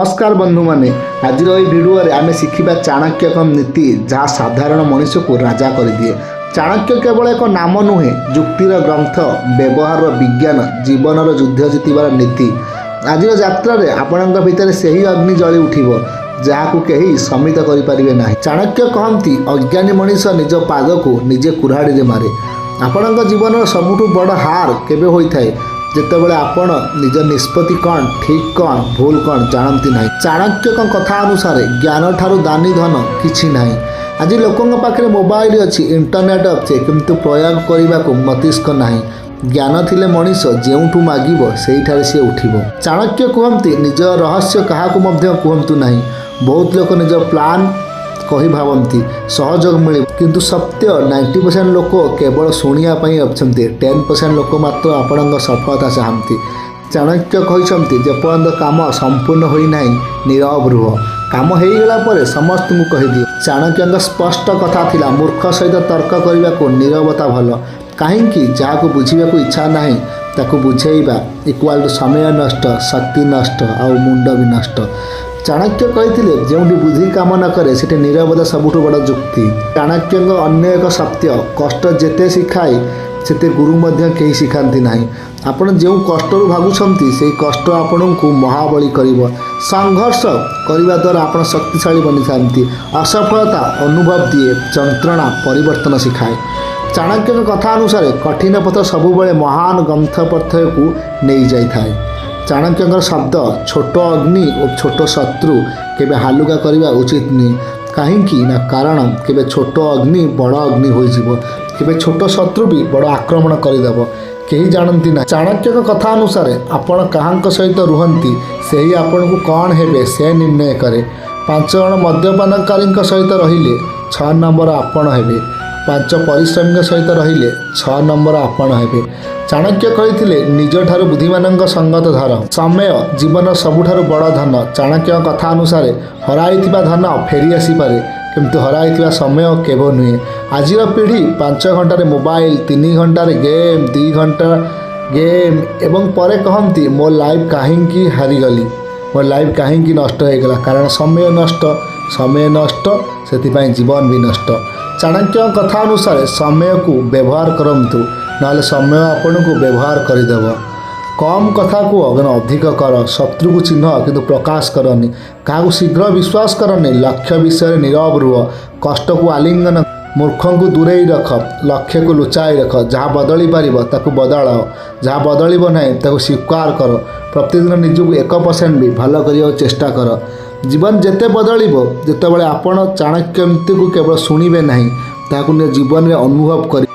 नमस्कार बंधु माने आज भिडियो आम शिखा चाणक्य नीति जहाँ साधारण मनीष को राजा कर दिए। चाणक्य केवल एक नाम नुहे, युक्तिर ग्रंथ, व्यवहार विज्ञान, जीवन युद्ध जीतबार नीति। आज यात्रा आपण भितर से ही अग्नि जली उठिब जहाँ कहीं समित करें ना। चाणक्य कहती अज्ञानी मनीष निज पाद को निजे कुराड़ी मारे। आपण जीवन सबुठ बड़ हार केबे होता है जितेबाला आपण निज निष्पत्ति कौन ठीक कौन भूल कौन जानती ना। चाणक्य कथा अनुसार ज्ञान ठारू दानी धन किछि नाही। आज लोकों पाखे मोबाइल अच्छी, इंटरनेट अच्छे, किंतु प्रयोग करने को मस्तिष्क नाही। ज्ञान थिले मनीष जेउठू मागिब सेठारे सी उठिब। चाणक्य कहते निज रहस्य क्या कहतु नाही। बहुत लोक निज प्लान कही भावती सहयोग मिले, किंतु सत्य 90% लोक केवल शुणापी अच्छा, 10% लोक मात्र आपण सफलता चाहती। चाणक्य कहते जेपर्यंत काम संपूर्ण होना नीरव रुह, काम होगला पर समस्त को कहीदि। चाणक्य स्पष्ट कथा थिला, मूर्ख सहित तर्क करने को नीरवता भल। कहीं जहाँ को बुझा इच्छा ना ताकू बुझेबा इक्वाल टू समय नष्ट, शक्ति नष्ट, आ मुंड भी नष्ट। चाणक्य कहते जो बुद्धि काम न करे से नीरवता सबुठ बड़ युक्ति। चाणक्य अन्य एक सत्य, कष्ट जेते शिखाए सेते गुरु मध्य कहीं शिखाती ना। आपण जो कष्ट भागुंट से कष्ट आपण को महाबली कर। संघर्ष करने द्वारा आप शक्तिशाली बनी था। असफलता अनुभव दिए, जंत्रणा परिवर्तन शिखाए। चाणक्य कथा अनुसार कठिन पथ सबुबले महान ग्रंथ पथय को नहीं जाए। चाणक्य शब्द छोट अग्नि और छोट शत्रु केबे हालुका करवा उचित नहीं। कहीं ना कारण केबे छोट अग्नि बड़ अग्नि हो, केबे छोट शत्रु भी बड़ आक्रमण करदेव, कहीं जानती ना। चाणक्य कथा अनुसार आपण क्या सहित रुहति से ही आपण को कौन हे से निर्णय करे। 5 जन मद्यपानकारी सहित रहिले 6 नंबर आपण हे, 5 परिश्रमी सहित रहिले 6 नंबर आपण हे। चाणक्य कहते निज ठारू बुद्धिमान संगत धर, समय जीवन सबुठारु बड़ धन। चाणक्य कथा अनुसार हराई धन फेरी आसीपे, किंतु हराई समय केव नुहे। आज पीढ़ी 5 घंटे मोबाइल, 3 घंटे गेम, 2 घंटा गेम एवं पर कहती मो लाइफ कहीं हारीगली, मो लाइफ कहीं नष्ट होगला। कारण समय नष्ट, समय नष्ट से जीवन भी नष्ट। चाणक्य कथा अनुसार समय को व्यवहार करंतु, नाले समय आपण को व्यवहार करदेव। कम कथा को अधिक कर, शत्रु को चिन्ह किंतु प्रकाश करनी, क्या शीघ्र विश्वास करनी। लक्ष्य विषय नीरव रुह, कष्ट को आलिंगन, मूर्ख को दूरे रख, लक्ष्य को लुचाई रख। जहाँ बदली पार ताकू बदलाओ, जहाँ बदल ना ताकू स्वीकार कर। प्रतिदिन निजक 1% भी भल कर चेष्टा कर। जीवन जेते बदल जिते बड़े आपण चाणक्य नीति को केवल शुणे ना, ताकू जीवन में अनुभव कर।